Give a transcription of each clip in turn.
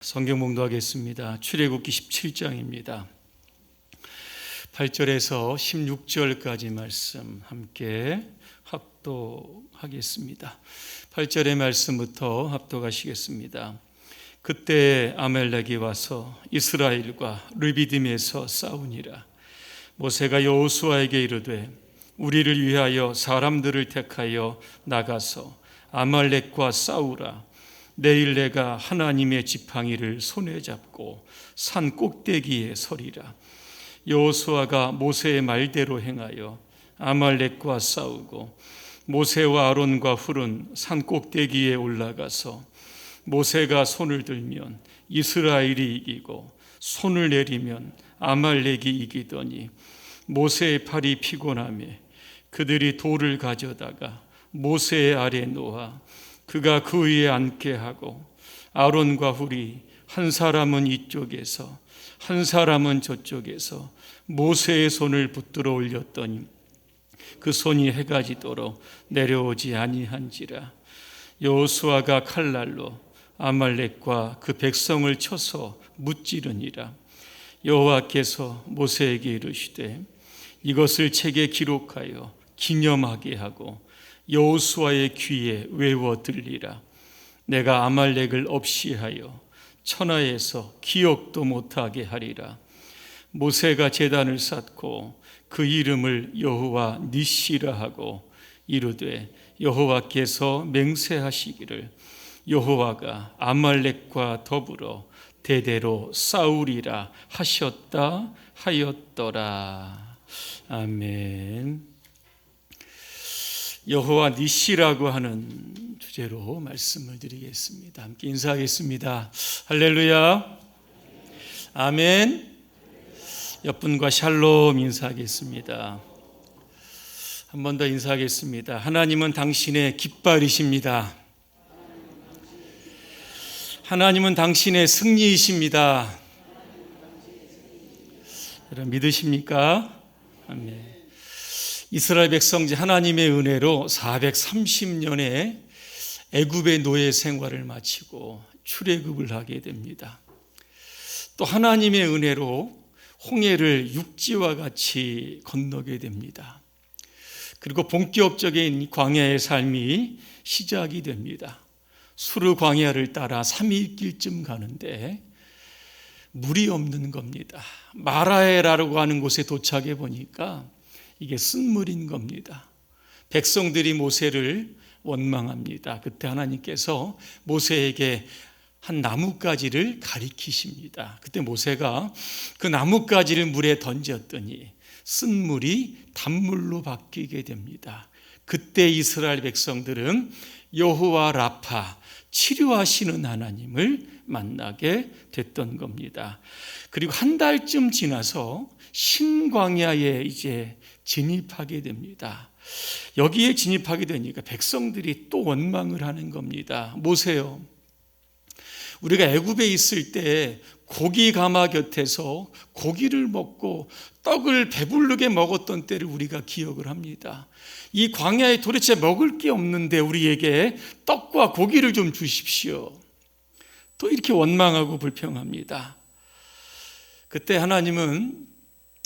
성경 봉독하겠습니다. 출애굽기 17장입니다. 8절에서 16절까지 말씀 함께 합독하겠습니다. 8절의 말씀부터 합독하시겠습니다. 그때 아말렉이 와서 이스라엘과 르비딤에서 싸우니라. 모세가 여호수아에게 이르되 우리를 위하여 사람들을 택하여 나가서 아말렉과 싸우라. 내일 내가 하나님의 지팡이를 손에 잡고 산 꼭대기에 서리라. 여호수아가 모세의 말대로 행하여 아말렉과 싸우고 모세와 아론과 훌은 산 꼭대기에 올라가서 모세가 손을 들면 이스라엘이 이기고 손을 내리면 아말렉이 이기더니 모세의 팔이 피곤하매 그들이 돌을 가져다가 모세의 아래 놓아 그가 그 위에 앉게 하고 아론과 훌이 한 사람은 이쪽에서 한 사람은 저쪽에서 모세의 손을 붙들어 올렸더니 그 손이 해가 지도록 내려오지 아니한지라. 여호수아가 칼날로 아말렉과 그 백성을 쳐서 무찌르니라. 여호와께서 모세에게 이르시되 이것을 책에 기록하여 기념하게 하고 여호수아의 귀에 외워 들리라. 내가 아말렉을 없이하여 천하에서 기억도 못하게 하리라. 모세가 제단을 쌓고 그 이름을 여호와 니시라 하고 이르되 여호와께서 맹세하시기를 여호와가 아말렉과 더불어 대대로 싸우리라 하셨다 하였더라. 아멘. 여호와 니시라고 하는 주제로 말씀을 드리겠습니다. 함께 인사하겠습니다. 할렐루야. 아멘. 옆분과 샬롬 인사하겠습니다. 한 번 더 인사하겠습니다. 하나님은 당신의 깃발이십니다. 하나님은 당신의 승리이십니다. 여러분 믿으십니까? 아멘. 이스라엘 백성지 하나님의 은혜로 430년의 애굽의 노예 생활을 마치고 출애굽을 하게 됩니다. 또 하나님의 은혜로 홍해를 육지와 같이 건너게 됩니다. 그리고 본격적인 광야의 삶이 시작이 됩니다. 수르 광야를 따라 3일길쯤 가는데 물이 없는 겁니다. 마라에라고 하는 곳에 도착해 보니까 이게 쓴물인 겁니다. 백성들이 모세를 원망합니다. 그때 하나님께서 모세에게 한 나뭇가지를 가리키십니다. 그때 모세가 그 나뭇가지를 물에 던졌더니 쓴물이 단물로 바뀌게 됩니다. 그때 이스라엘 백성들은 여호와 라파, 치료하시는 하나님을 만나게 됐던 겁니다. 그리고 한 달쯤 지나서 신광야에 이제 진입하게 됩니다. 여기에 진입하게 되니까 백성들이 또 원망을 하는 겁니다. 모세요, 우리가 애굽에 있을 때 고기 가마 곁에서 고기를 먹고 떡을 배부르게 먹었던 때를 우리가 기억을 합니다. 이 광야에 도대체 먹을 게 없는데 우리에게 떡과 고기를 좀 주십시오. 또 이렇게 원망하고 불평합니다. 그때 하나님은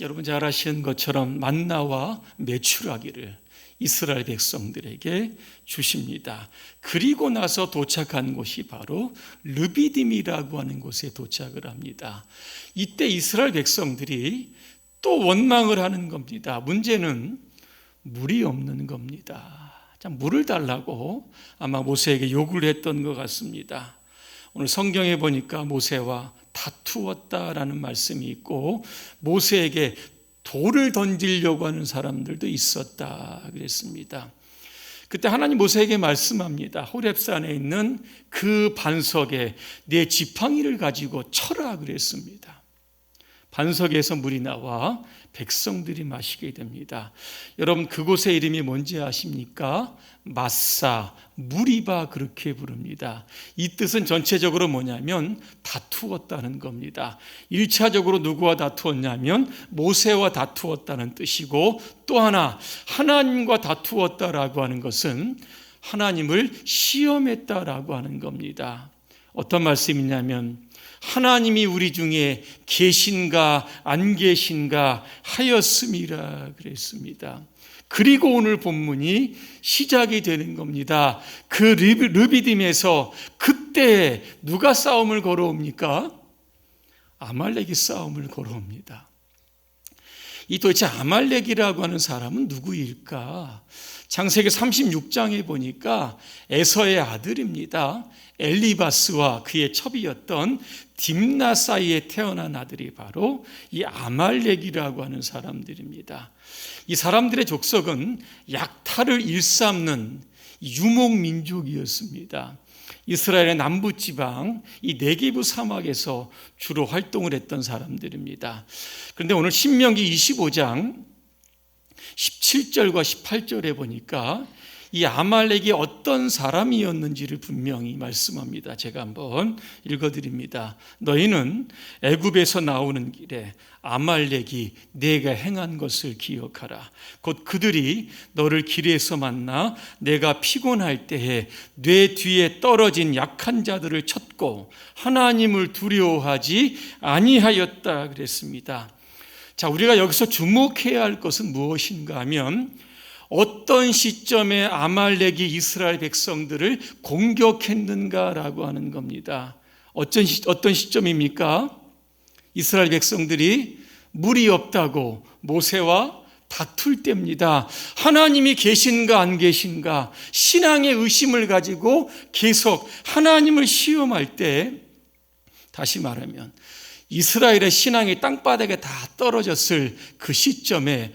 여러분 잘 아시는 것처럼 만나와 메추라기를 이스라엘 백성들에게 주십니다. 그리고 나서 도착한 곳이 바로 르비딤이라고 하는 곳에 도착을 합니다. 이때 이스라엘 백성들이 또 원망을 하는 겁니다. 문제는 물이 없는 겁니다. 물을 달라고 아마 모세에게 요구를 했던 것 같습니다. 오늘 성경에 보니까 모세와 다투었다라는 말씀이 있고 모세에게 돌을 던지려고 하는 사람들도 있었다 그랬습니다. 그때 하나님 모세에게 말씀합니다. 호렙산에 있는 그 반석에 내 지팡이를 가지고 쳐라 그랬습니다. 반석에서 물이 나와 백성들이 마시게 됩니다. 여러분 그곳의 이름이 뭔지 아십니까? 마사, 무리바 그렇게 부릅니다. 이 뜻은 전체적으로 뭐냐면 다투었다는 겁니다. 1차적으로 누구와 다투었냐면 모세와 다투었다는 뜻이고, 또 하나 하나님과 다투었다라고 하는 것은 하나님을 시험했다라고 하는 겁니다. 어떤 말씀이냐면 하나님이 우리 중에 계신가 안 계신가 하였음이라 그랬습니다. 그리고 오늘 본문이 시작이 되는 겁니다. 그 르비딤에서 그때 누가 싸움을 걸어옵니까? 아말렉이 싸움을 걸어옵니다. 이 도대체 아말렉이라고 하는 사람은 누구일까? 창세기 36장에 보니까 에서의 아들입니다. 엘리바스와 그의 첩이었던 딥나 사이에 태어난 아들이 바로 이 아말렉이라고 하는 사람들입니다. 이 사람들의 족속은 약탈을 일삼는 유목민족이었습니다. 이스라엘의 남부지방 이 네게브 사막에서 주로 활동을 했던 사람들입니다. 그런데 오늘 신명기 25장 17절과 18절에 보니까 이 아말렉이 어떤 사람이었는지를 분명히 말씀합니다. 제가 한번 읽어드립니다. 너희는 애굽에서 나오는 길에 아말렉이 내가 행한 것을 기억하라. 곧 그들이 너를 길에서 만나 내가 피곤할 때에 뇌 뒤에 떨어진 약한 자들을 쳤고 하나님을 두려워하지 아니하였다 그랬습니다. 자, 우리가 여기서 주목해야 할 것은 무엇인가 하면 어떤 시점에 아말렉이 이스라엘 백성들을 공격했는가라고 하는 겁니다. 어떤 시점입니까? 이스라엘 백성들이 물이 없다고 모세와 다툴 때입니다. 하나님이 계신가 안 계신가 신앙의 의심을 가지고 계속 하나님을 시험할 때, 다시 말하면 이스라엘의 신앙이 땅바닥에 다 떨어졌을 그 시점에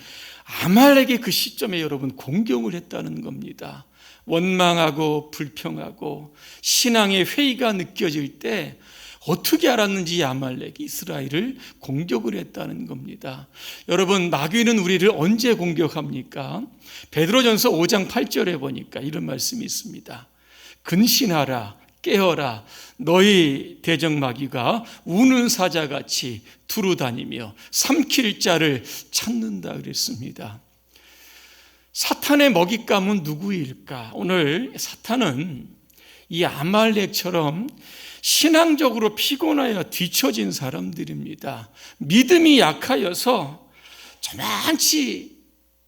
아말렉이 그 시점에 여러분 공경을 했다는 겁니다. 원망하고 불평하고 신앙의 회의가 느껴질 때 어떻게 알았는지 아말렉이 이스라엘을 공격을 했다는 겁니다. 여러분, 마귀는 우리를 언제 공격합니까? 베드로전서 5장 8절에 보니까 이런 말씀이 있습니다. 근신하라, 깨어라, 너희 대적마귀가 우는 사자같이 두루다니며 삼킬 자를 찾는다 그랬습니다. 사탄의 먹잇감은 누구일까? 오늘 사탄은 이 아말렉처럼 신앙적으로 피곤하여 뒤처진 사람들입니다. 믿음이 약하여서 저만치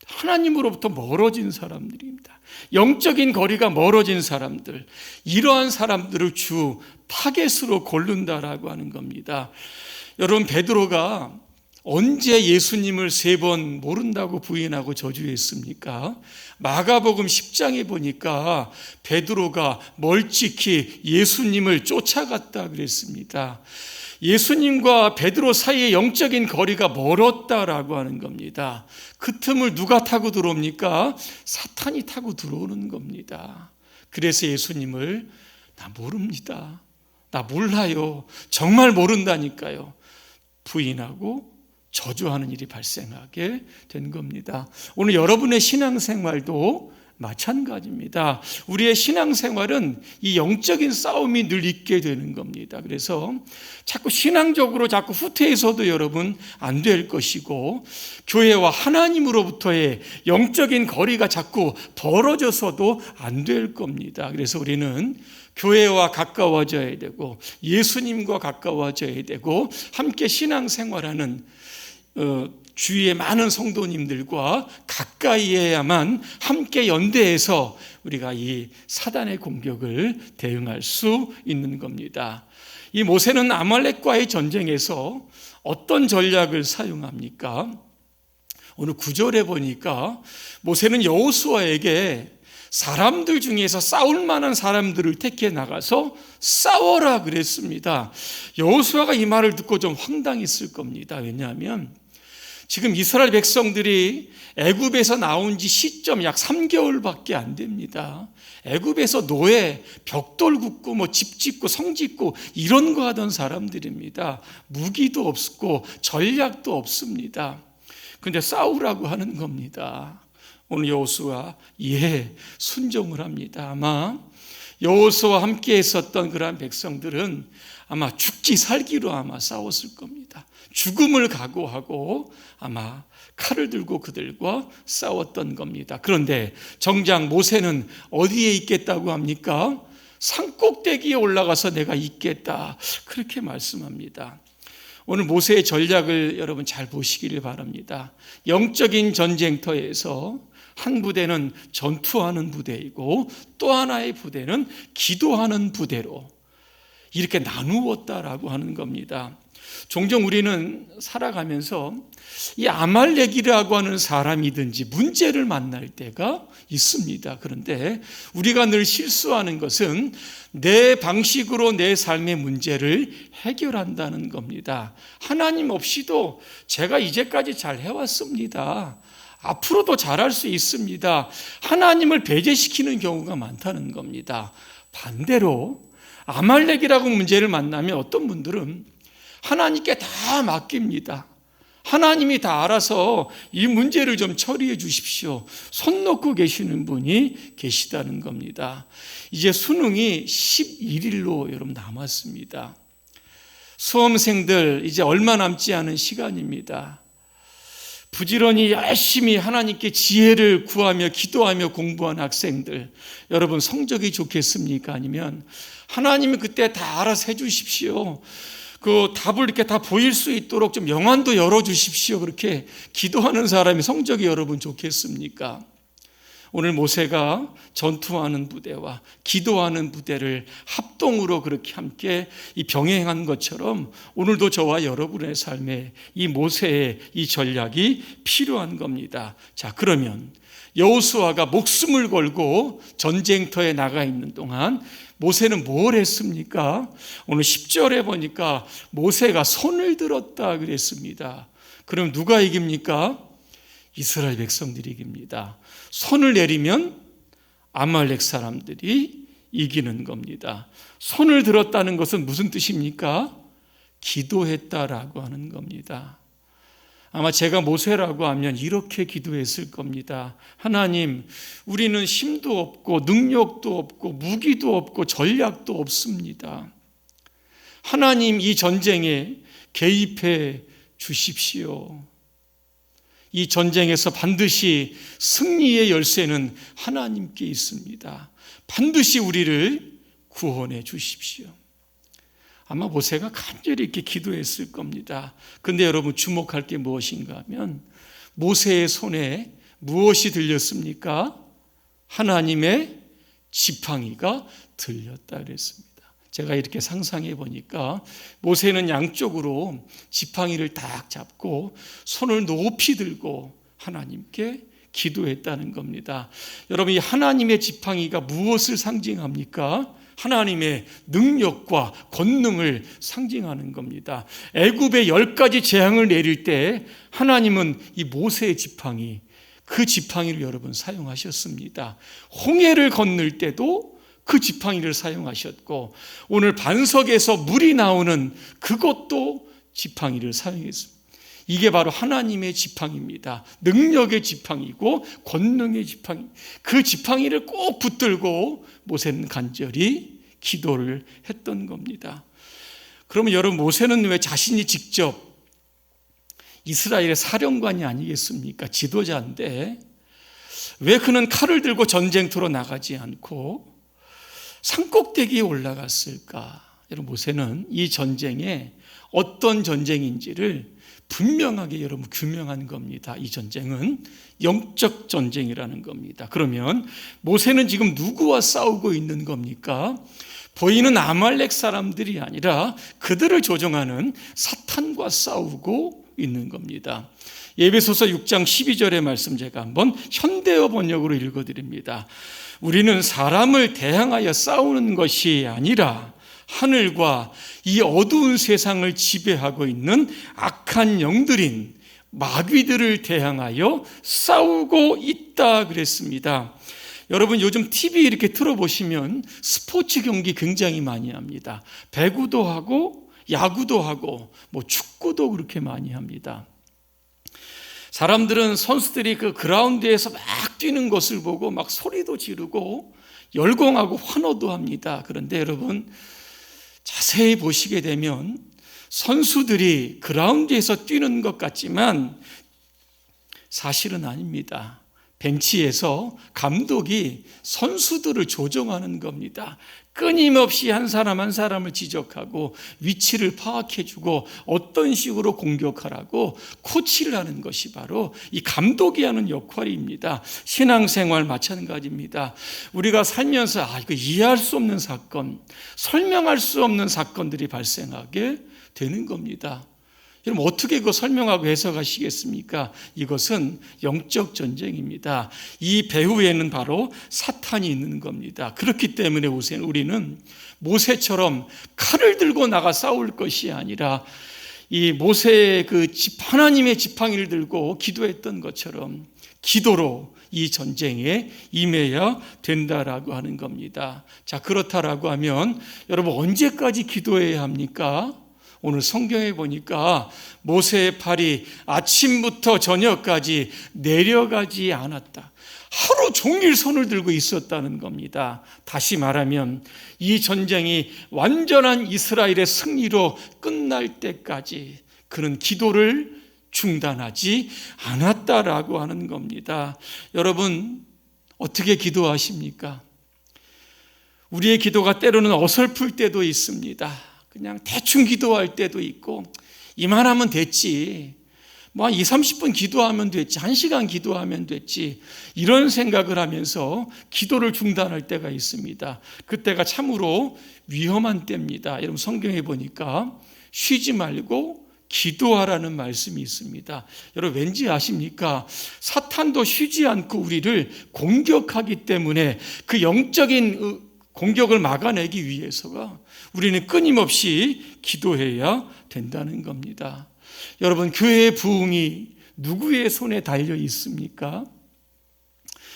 하나님으로부터 멀어진 사람들입니다. 영적인 거리가 멀어진 사람들, 이러한 사람들을 주 타겟으로 고른다라고 하는 겁니다. 여러분, 베드로가 언제 예수님을 3번 모른다고 부인하고 저주했습니까? 마가복음 10장에 보니까 베드로가 멀찍이 예수님을 쫓아갔다 그랬습니다. 예수님과 베드로 사이의 영적인 거리가 멀었다라고 하는 겁니다. 그 틈을 누가 타고 들어옵니까? 사탄이 타고 들어오는 겁니다. 그래서 예수님을 나 모릅니다, 나 몰라요, 정말 모른다니까요 부인하고 저주하는 일이 발생하게 된 겁니다. 오늘 여러분의 신앙생활도 마찬가지입니다. 우리의 신앙생활은 이 영적인 싸움이 늘 있게 되는 겁니다. 그래서 자꾸 신앙적으로 자꾸 후퇴해서도 여러분 안 될 것이고, 교회와 하나님으로부터의 영적인 거리가 자꾸 벌어져서도 안 될 겁니다. 그래서 우리는 교회와 가까워져야 되고 예수님과 가까워져야 되고 함께 신앙생활하는 주위의 많은 성도님들과 가까이 해야만 함께 연대해서 우리가 이 사단의 공격을 대응할 수 있는 겁니다. 이 모세는 아말렉과의 전쟁에서 어떤 전략을 사용합니까? 오늘 9절에 보니까 모세는 여호수아에게 사람들 중에서 싸울 만한 사람들을 택해 나가서 싸워라 그랬습니다. 여호수아가 이 말을 듣고 좀 황당했을 겁니다. 왜냐하면 지금 이스라엘 백성들이 애굽에서 나온 지 시점 약 3개월밖에 안 됩니다. 애굽에서 노예, 벽돌 굽고 집 짓고 성 짓고 이런 거 하던 사람들입니다. 무기도 없고 전략도 없습니다. 그런데 싸우라고 하는 겁니다. 오늘 여호수아 순종을 합니다. 아마 여호수아와 함께 있었던 그러한 백성들은 아마 죽기 살기로 아마 싸웠을 겁니다. 죽음을 각오하고 아마 칼을 들고 그들과 싸웠던 겁니다. 그런데 정작 모세는 어디에 있겠다고 합니까? 산꼭대기에 올라가서 내가 있겠다. 그렇게 말씀합니다. 오늘 모세의 전략을 여러분 잘 보시기를 바랍니다. 영적인 전쟁터에서 한 부대는 전투하는 부대이고 또 하나의 부대는 기도하는 부대로 이렇게 나누었다라고 하는 겁니다. 종종 우리는 살아가면서 이 아말렉이라고 하는 사람이든지 문제를 만날 때가 있습니다. 그런데 우리가 늘 실수하는 것은 내 방식으로 내 삶의 문제를 해결한다는 겁니다. 하나님 없이도 제가 이제까지 잘 해왔습니다. 앞으로도 잘할 수 있습니다. 하나님을 배제시키는 경우가 많다는 겁니다. 반대로 아말렉이라고 문제를 만나면 어떤 분들은 하나님께 다 맡깁니다. 하나님이 다 알아서 이 문제를 좀 처리해 주십시오. 손 놓고 계시는 분이 계시다는 겁니다. 이제 수능이 11일로 여러분 남았습니다. 수험생들 이제 얼마 남지 않은 시간입니다. 부지런히 열심히 하나님께 지혜를 구하며 기도하며 공부한 학생들, 여러분 성적이 좋겠습니까? 아니면 하나님이 그때 다 알아서 해 주십시오. 그 답을 이렇게 다 보일 수 있도록 좀 영안도 열어주십시오. 그렇게 기도하는 사람이 성적이 여러분 좋겠습니까? 오늘 모세가 전투하는 부대와 기도하는 부대를 합동으로 그렇게 함께 이 병행한 것처럼 오늘도 저와 여러분의 삶에 이 모세의 이 전략이 필요한 겁니다. 자, 그러면 여호수아가 목숨을 걸고 전쟁터에 나가 있는 동안 모세는 뭘 했습니까? 오늘 10절에 보니까 모세가 손을 들었다 그랬습니다. 그럼 누가 이깁니까? 이스라엘 백성들이 이깁니다. 손을 내리면 아말렉 사람들이 이기는 겁니다. 손을 들었다는 것은 무슨 뜻입니까? 기도했다라고 하는 겁니다. 아마 제가 모세라고 하면 이렇게 기도했을 겁니다. 하나님, 우리는 힘도 없고 능력도 없고 무기도 없고 전략도 없습니다. 하나님, 이 전쟁에 개입해 주십시오. 이 전쟁에서 반드시 승리의 열쇠는 하나님께 있습니다. 반드시 우리를 구원해 주십시오. 아마 모세가 간절히 이렇게 기도했을 겁니다. 그런데 여러분 주목할 게 무엇인가 하면 모세의 손에 무엇이 들렸습니까? 하나님의 지팡이가 들렸다 그랬습니다. 제가 이렇게 상상해 보니까 모세는 양쪽으로 지팡이를 딱 잡고 손을 높이 들고 하나님께 기도했다는 겁니다. 여러분, 이 하나님의 지팡이가 무엇을 상징합니까? 하나님의 능력과 권능을 상징하는 겁니다. 애굽에 10가지 재앙을 내릴 때 하나님은 이 모세의 지팡이, 그 지팡이를 여러분 사용하셨습니다. 홍해를 건널 때도 그 지팡이를 사용하셨고 오늘 반석에서 물이 나오는 그것도 지팡이를 사용했습니다. 이게 바로 하나님의 지팡이입니다. 능력의 지팡이고 권능의 지팡이. 그 지팡이를 꼭 붙들고 모세는 간절히 기도를 했던 겁니다. 그러면 여러분, 모세는 왜 자신이 직접 이스라엘의 사령관이 아니겠습니까? 지도자인데 왜 그는 칼을 들고 전쟁터로 나가지 않고 산꼭대기에 올라갔을까? 여러분, 모세는 이 전쟁에 어떤 전쟁인지를 분명하게 여러분 규명한 겁니다. 이 전쟁은 영적 전쟁이라는 겁니다. 그러면 모세는 지금 누구와 싸우고 있는 겁니까? 보이는 아말렉 사람들이 아니라 그들을 조종하는 사탄과 싸우고 있는 겁니다. 에베소서 6장 12절의 말씀 제가 한번 현대어 번역으로 읽어드립니다. 우리는 사람을 대항하여 싸우는 것이 아니라 하늘과 이 어두운 세상을 지배하고 있는 악한 영들인 마귀들을 대항하여 싸우고 있다 그랬습니다. 여러분, 요즘 TV 이렇게 틀어보시면 스포츠 경기 굉장히 많이 합니다. 배구도 하고 야구도 하고 뭐 축구도 그렇게 많이 합니다. 사람들은 선수들이 그 그라운드에서 막 뛰는 것을 보고 막 소리도 지르고 열광하고 환호도 합니다. 그런데 여러분, 자세히 보시게 되면 선수들이 그라운드에서 뛰는 것 같지만 사실은 아닙니다. 벤치에서 감독이 선수들을 조정하는 겁니다. 끊임없이 한 사람 한 사람을 지적하고 위치를 파악해주고 어떤 식으로 공격하라고 코치를 하는 것이 바로 이 감독이 하는 역할입니다. 신앙생활 마찬가지입니다. 우리가 살면서 이거 이해할 수 없는 사건, 설명할 수 없는 사건들이 발생하게 되는 겁니다. 여러분 어떻게 그거 설명하고 해석하시겠습니까? 이것은 영적 전쟁입니다. 이 배후에는 바로 사탄이 있는 겁니다. 그렇기 때문에 우리는 모세처럼 칼을 들고 나가 싸울 것이 아니라 이 모세의 하나님의 지팡이를 들고 기도했던 것처럼 기도로 이 전쟁에 임해야 된다라고 하는 겁니다. 자, 그렇다라고 하면 여러분 언제까지 기도해야 합니까? 오늘 성경에 보니까 모세의 팔이 아침부터 저녁까지 내려가지 않았다. 하루 종일 손을 들고 있었다는 겁니다. 다시 말하면 이 전쟁이 완전한 이스라엘의 승리로 끝날 때까지 그는 기도를 중단하지 않았다라고 하는 겁니다. 여러분 어떻게 기도하십니까? 우리의 기도가 때로는 어설플 때도 있습니다. 그냥 대충 기도할 때도 있고 이만하면 됐지, 뭐 2, 30분 기도하면 됐지, 1시간 기도하면 됐지, 이런 생각을 하면서 기도를 중단할 때가 있습니다. 그때가 참으로 위험한 때입니다. 여러분 성경에 보니까 쉬지 말고 기도하라는 말씀이 있습니다. 여러분 왠지 아십니까? 사탄도 쉬지 않고 우리를 공격하기 때문에 그 영적인 공격을 막아내기 위해서가 우리는 끊임없이 기도해야 된다는 겁니다. 여러분 교회의 부흥이 누구의 손에 달려 있습니까?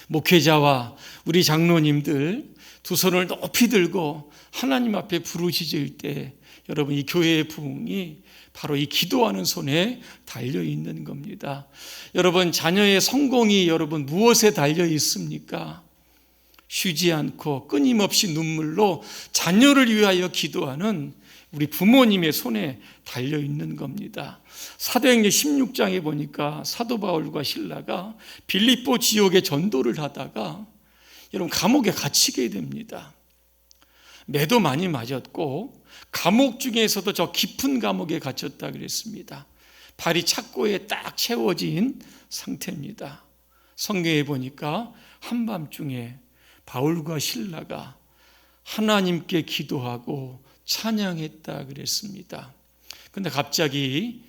목회자와 우리 장로님들 두 손을 높이 들고 하나님 앞에 부르짖을 때 여러분 이 교회의 부흥이 바로 이 기도하는 손에 달려 있는 겁니다. 여러분 자녀의 성공이 여러분 무엇에 달려 있습니까? 쉬지 않고 끊임없이 눈물로 자녀를 위하여 기도하는 우리 부모님의 손에 달려 있는 겁니다. 사도행전 16장에 보니까 사도 바울과 실라가 빌립보 지역에 전도를 하다가 여러분 감옥에 갇히게 됩니다. 매도 많이 맞았고 감옥 중에서도 저 깊은 감옥에 갇혔다 그랬습니다. 발이 착고에 딱 채워진 상태입니다. 성경에 보니까 한밤중에 바울과 실라가 하나님께 기도하고 찬양했다 그랬습니다. 그런데 갑자기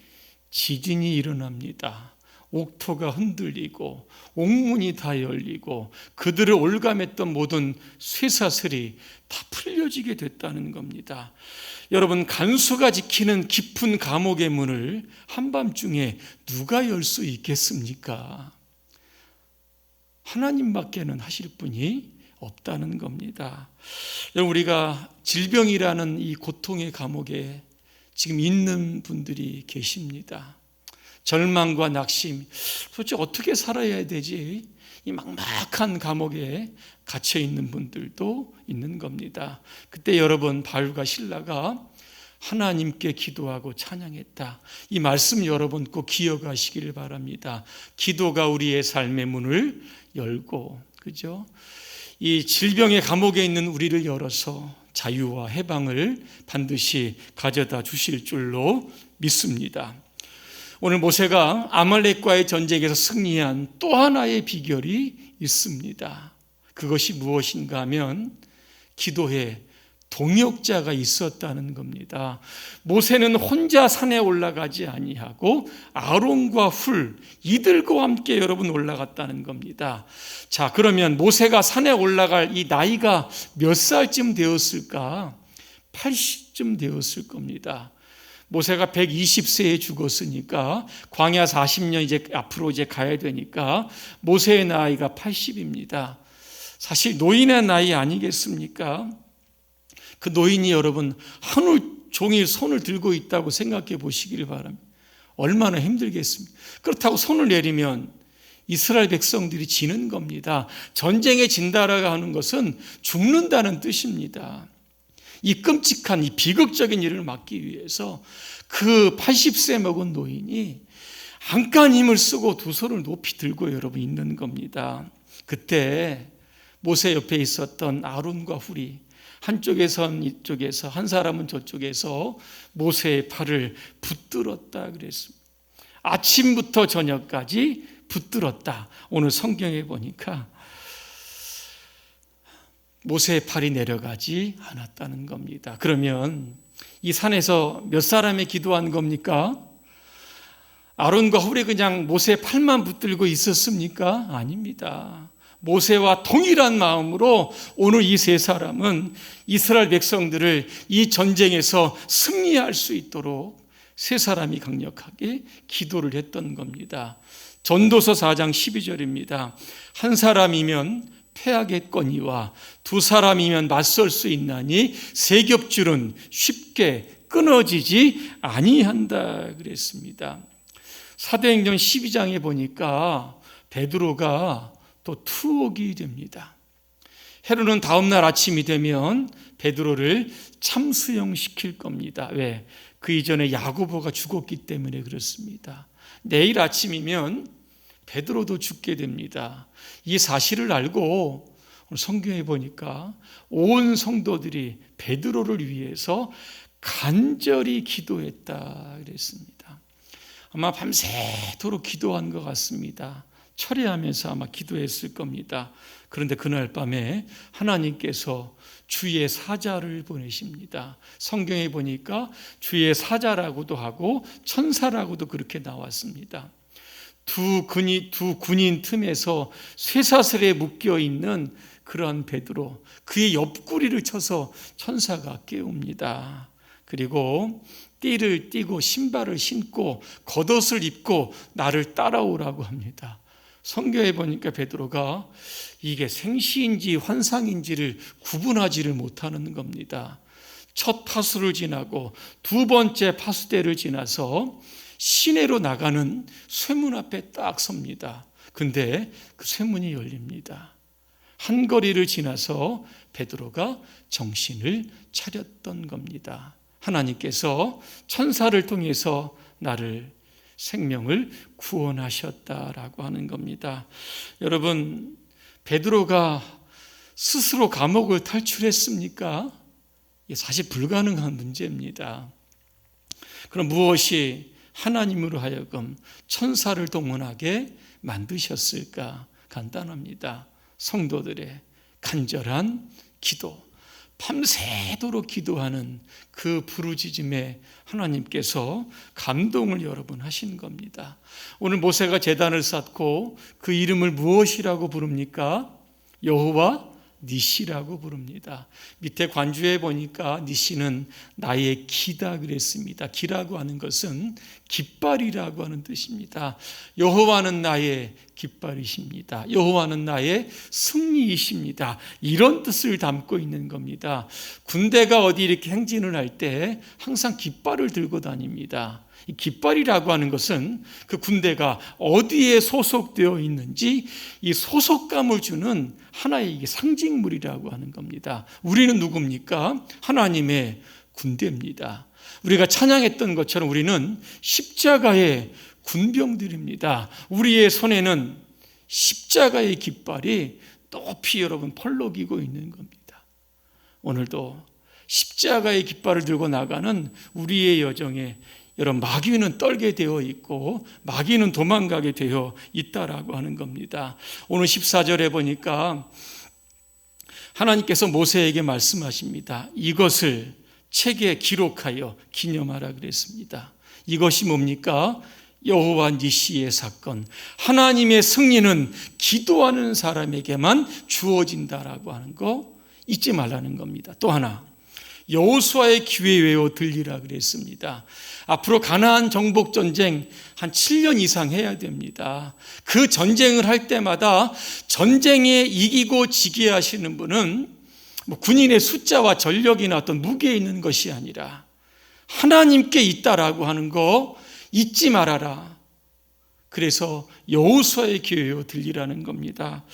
지진이 일어납니다. 옥토가 흔들리고 옥문이 다 열리고 그들을 올감했던 모든 쇠사슬이 다 풀려지게 됐다는 겁니다. 여러분 간수가 지키는 깊은 감옥의 문을 한밤중에 누가 열 수 있겠습니까? 하나님밖에는 하실 분이 없다는 겁니다. 우리가 질병이라는 이 고통의 감옥에 지금 있는 분들이 계십니다. 절망과 낙심, 도대체 어떻게 살아야 되지? 이 막막한 감옥에 갇혀 있는 분들도 있는 겁니다. 그때 여러분 바울과 실라가 하나님께 기도하고 찬양했다. 이 말씀 여러분 꼭 기억하시기를 바랍니다. 기도가 우리의 삶의 문을 열고, 그죠? 이 질병의 감옥에 있는 우리를 열어서 자유와 해방을 반드시 가져다 주실 줄로 믿습니다. 오늘 모세가 아말렉과의 전쟁에서 승리한 또 하나의 비결이 있습니다. 그것이 무엇인가 하면 기도에 동역자가 있었다는 겁니다. 모세는 혼자 산에 올라가지 아니하고 아론과 훌 이들과 함께 여러분 올라갔다는 겁니다. 자, 그러면 모세가 산에 올라갈 이 나이가 몇 살쯤 되었을까? 80쯤 되었을 겁니다. 모세가 120세에 죽었으니까 광야 40년 이제 앞으로 이제 가야 되니까 모세의 나이가 80입니다. 사실 노인의 나이 아니겠습니까? 그 노인이 여러분 하루 종일 손을 들고 있다고 생각해 보시기를 바랍니다. 얼마나 힘들겠습니까? 그렇다고 손을 내리면 이스라엘 백성들이 지는 겁니다. 전쟁에 진다라고 하는 것은 죽는다는 뜻입니다. 이 끔찍한 이 비극적인 일을 막기 위해서 그 80세 먹은 노인이 안간 힘을 쓰고 두 손을 높이 들고 여러분 있는 겁니다. 그때 모세 옆에 있었던 아론과 훌이 한쪽에선 이쪽에서, 한 사람은 저쪽에서 모세의 팔을 붙들었다 그랬습니다. 아침부터 저녁까지 붙들었다. 오늘 성경에 보니까 모세의 팔이 내려가지 않았다는 겁니다. 그러면 이 산에서 몇 사람이 기도한 겁니까? 아론과 훌이 그냥 모세의 팔만 붙들고 있었습니까? 아닙니다. 모세와 동일한 마음으로 오늘 이 세 사람은 이스라엘 백성들을 이 전쟁에서 승리할 수 있도록 세 사람이 강력하게 기도를 했던 겁니다. 전도서 4장 12절입니다. 한 사람이면 패하겠거니와 두 사람이면 맞설 수 있나니 세 겹줄은 쉽게 끊어지지 아니한다 그랬습니다. 사도행전 12장에 보니까 베드로가 또 투옥이 됩니다. 헤롯은 다음날 아침이 되면 베드로를 참수형시킬 겁니다. 왜? 그 이전에 야고보가 죽었기 때문에 그렇습니다. 내일 아침이면 베드로도 죽게 됩니다. 이 사실을 알고 오늘 성경에 보니까 온 성도들이 베드로를 위해서 간절히 기도했다 그랬습니다. 아마 밤새도록 기도한 것 같습니다. 철회하면서 아마 기도했을 겁니다. 그런데 그날 밤에 하나님께서 주의 사자를 보내십니다. 성경에 보니까 주의 사자라고도 하고 천사라고도 그렇게 나왔습니다. 두 군인 틈에서 쇠사슬에 묶여 있는 그런 베드로, 그의 옆구리를 쳐서 천사가 깨웁니다. 그리고 띠를 띠고 신발을 신고 겉옷을 입고 나를 따라오라고 합니다. 성경에 보니까 베드로가 이게 생시인지 환상인지를 구분하지를 못하는 겁니다. 첫 파수를 지나고 두 번째 파수대를 지나서 시내로 나가는 쇠문 앞에 딱 섭니다. 근데 그 쇠문이 열립니다. 한 거리를 지나서 베드로가 정신을 차렸던 겁니다. 하나님께서 천사를 통해서 나를 생명을 구원하셨다라고 하는 겁니다. 여러분, 베드로가 스스로 감옥을 탈출했습니까? 이게 사실 불가능한 문제입니다. 그럼 무엇이 하나님으로 하여금 천사를 동원하게 만드셨을까? 간단합니다. 성도들의 간절한 기도, 밤새도록 기도하는 그 부르짖음에 하나님께서 감동을 여러분 하신 겁니다. 오늘 모세가 제단을 쌓고 그 이름을 무엇이라고 부릅니까? 여호와 니시라고 부릅니다. 밑에 관주에 보니까 니시는 나의 기다 그랬습니다. 기라고 하는 것은 깃발이라고 하는 뜻입니다. 여호와는 나의 깃발이십니다. 여호와는 나의 승리이십니다. 이런 뜻을 담고 있는 겁니다. 군대가 어디 이렇게 행진을 할 때 항상 깃발을 들고 다닙니다. 이 깃발이라고 하는 것은 그 군대가 어디에 소속되어 있는지 이 소속감을 주는 하나의 상징물이라고 하는 겁니다. 우리는 누굽니까? 하나님의 군대입니다. 우리가 찬양했던 것처럼 우리는 십자가의 군병들입니다. 우리의 손에는 십자가의 깃발이 높이 여러분 펄럭이고 있는 겁니다. 오늘도 십자가의 깃발을 들고 나가는 우리의 여정에 여러분 마귀는 떨게 되어 있고 마귀는 도망가게 되어 있다라고 하는 겁니다. 오늘 14절에 보니까 하나님께서 모세에게 말씀하십니다. 이것을 책에 기록하여 기념하라 그랬습니다. 이것이 뭡니까? 여호와 니시의 사건, 하나님의 승리는 기도하는 사람에게만 주어진다라고 하는 거 잊지 말라는 겁니다. 또 하나, 여호수아의 귀에 외워 들리라 그랬습니다. 앞으로 가나안 정복 전쟁 한 7년 이상 해야 됩니다. 그 전쟁을 할 때마다 전쟁에 이기고 지게 하시는 분은 군인의 숫자와 전력이나 어떤 무게에 있는 것이 아니라 하나님께 있다라고 하는 거 잊지 말아라. 그래서 여호수아의 귀에 외워 들리라는 겁니다.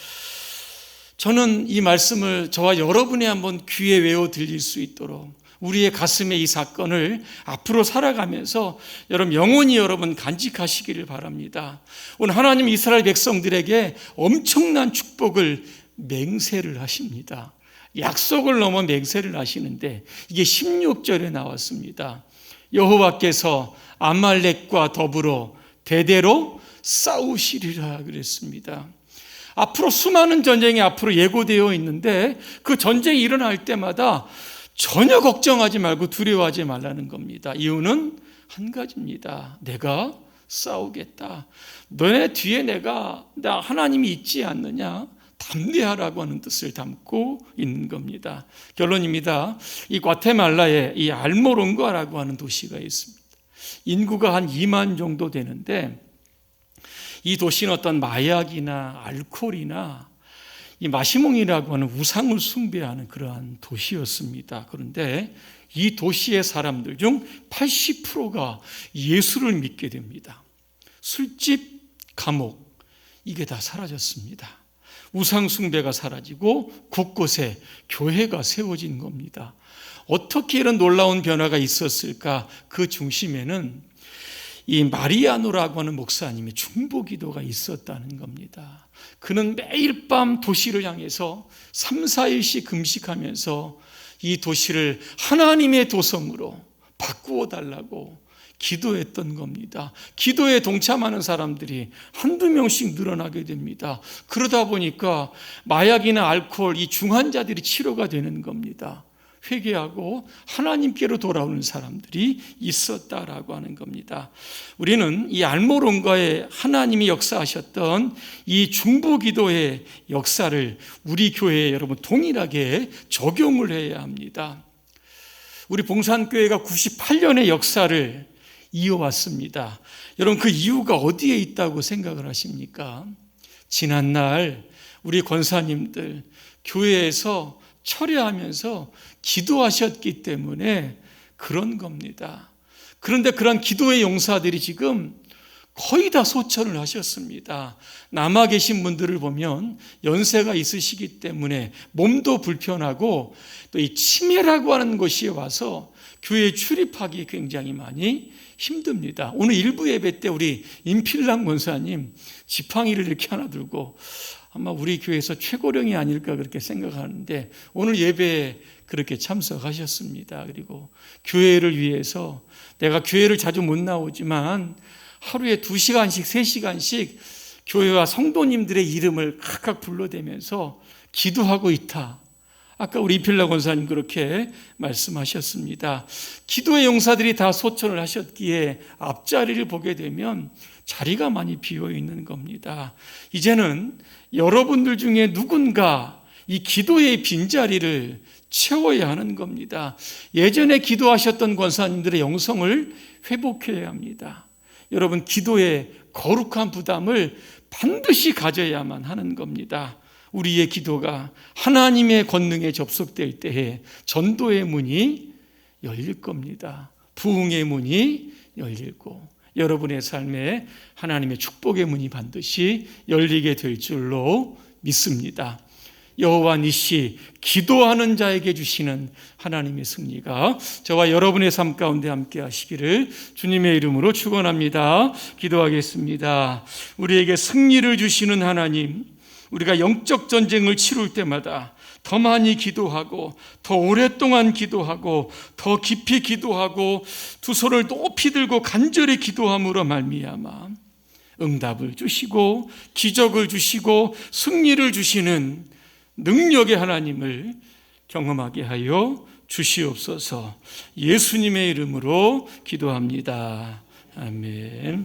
저는 이 말씀을 저와 여러분이 한번 귀에 외워 들릴 수 있도록 우리의 가슴에 이 사건을 앞으로 살아가면서 여러분 영원히 여러분 간직하시기를 바랍니다. 오늘 하나님 이스라엘 백성들에게 엄청난 축복을 맹세를 하십니다. 약속을 넘어 맹세를 하시는데 이게 16절에 나왔습니다. 여호와께서 아말렉과 더불어 대대로 싸우시리라 그랬습니다. 앞으로 수많은 전쟁이 앞으로 예고되어 있는데 그 전쟁이 일어날 때마다 전혀 걱정하지 말고 두려워하지 말라는 겁니다. 이유는 한 가지입니다. 내가 싸우겠다. 너네 뒤에 나 하나님이 있지 않느냐? 담대하라고 하는 뜻을 담고 있는 겁니다. 결론입니다. 이 과테말라에 이 알모론가라고 하는 도시가 있습니다. 인구가 한 2만 정도 되는데 이 도시는 어떤 마약이나 알코올이나 이 마시몽이라고 하는 우상을 숭배하는 그러한 도시였습니다. 그런데 이 도시의 사람들 중 80%가 예수를 믿게 됩니다. 술집, 감옥 이게 다 사라졌습니다. 우상 숭배가 사라지고 곳곳에 교회가 세워진 겁니다. 어떻게 이런 놀라운 변화가 있었을까? 그 중심에는 이 마리아노라고 하는 목사님의 중보기도가 있었다는 겁니다. 그는 매일 밤 도시를 향해서 3, 4일씩 금식하면서 이 도시를 하나님의 도성으로 바꾸어 달라고 기도했던 겁니다. 기도에 동참하는 사람들이 한두 명씩 늘어나게 됩니다. 그러다 보니까 마약이나 알코올 이 중환자들이 치료가 되는 겁니다. 회개하고 하나님께로 돌아오는 사람들이 있었다라고 하는 겁니다. 우리는 이 알모론가에 하나님이 역사하셨던 이 중보기도의 역사를 우리 교회에 여러분 동일하게 적용을 해야 합니다. 우리 봉산교회가 98년의 역사를 이어왔습니다. 여러분 그 이유가 어디에 있다고 생각을 하십니까? 지난날 우리 권사님들 교회에서 철회하면서 기도하셨기 때문에 그런 겁니다. 그런데 그런 기도의 용사들이 지금 거의 다 소천을 하셨습니다. 남아 계신 분들을 보면 연세가 있으시기 때문에 몸도 불편하고 또 이 치매라고 하는 것이 와서 교회에 출입하기 굉장히 많이 힘듭니다. 오늘 일부 예배 때 우리 임필랑 권사님 지팡이를 이렇게 하나 들고 아마 우리 교회에서 최고령이 아닐까 그렇게 생각하는데 오늘 예배에 그렇게 참석하셨습니다. 그리고 교회를 위해서 내가 교회를 자주 못 나오지만 하루에 2시간씩 3시간씩 교회와 성도님들의 이름을 각각 불러대면서 기도하고 있다. 아까 우리 이필라 권사님 그렇게 말씀하셨습니다. 기도의 용사들이 다 소천을 하셨기에 앞자리를 보게 되면 자리가 많이 비어 있는 겁니다. 이제는 여러분들 중에 누군가 이 기도의 빈자리를 채워야 하는 겁니다. 예전에 기도하셨던 권사님들의 영성을 회복해야 합니다. 여러분 기도의 거룩한 부담을 반드시 가져야만 하는 겁니다. 우리의 기도가 하나님의 권능에 접속될 때에 전도의 문이 열릴 겁니다. 부흥의 문이 열리고 여러분의 삶에 하나님의 축복의 문이 반드시 열리게 될 줄로 믿습니다. 여호와 니시 기도하는 자에게 주시는 하나님의 승리가 저와 여러분의 삶 가운데 함께 하시기를 주님의 이름으로 축원합니다. 기도하겠습니다. 우리에게 승리를 주시는 하나님, 우리가 영적 전쟁을 치룰 때마다 더 많이 기도하고 더 오랫동안 기도하고 더 깊이 기도하고 두 손을 높이 들고 간절히 기도함으로 말미암아 응답을 주시고 기적을 주시고 승리를 주시는 능력의 하나님을 경험하게 하여 주시옵소서. 예수님의 이름으로 기도합니다. 아멘.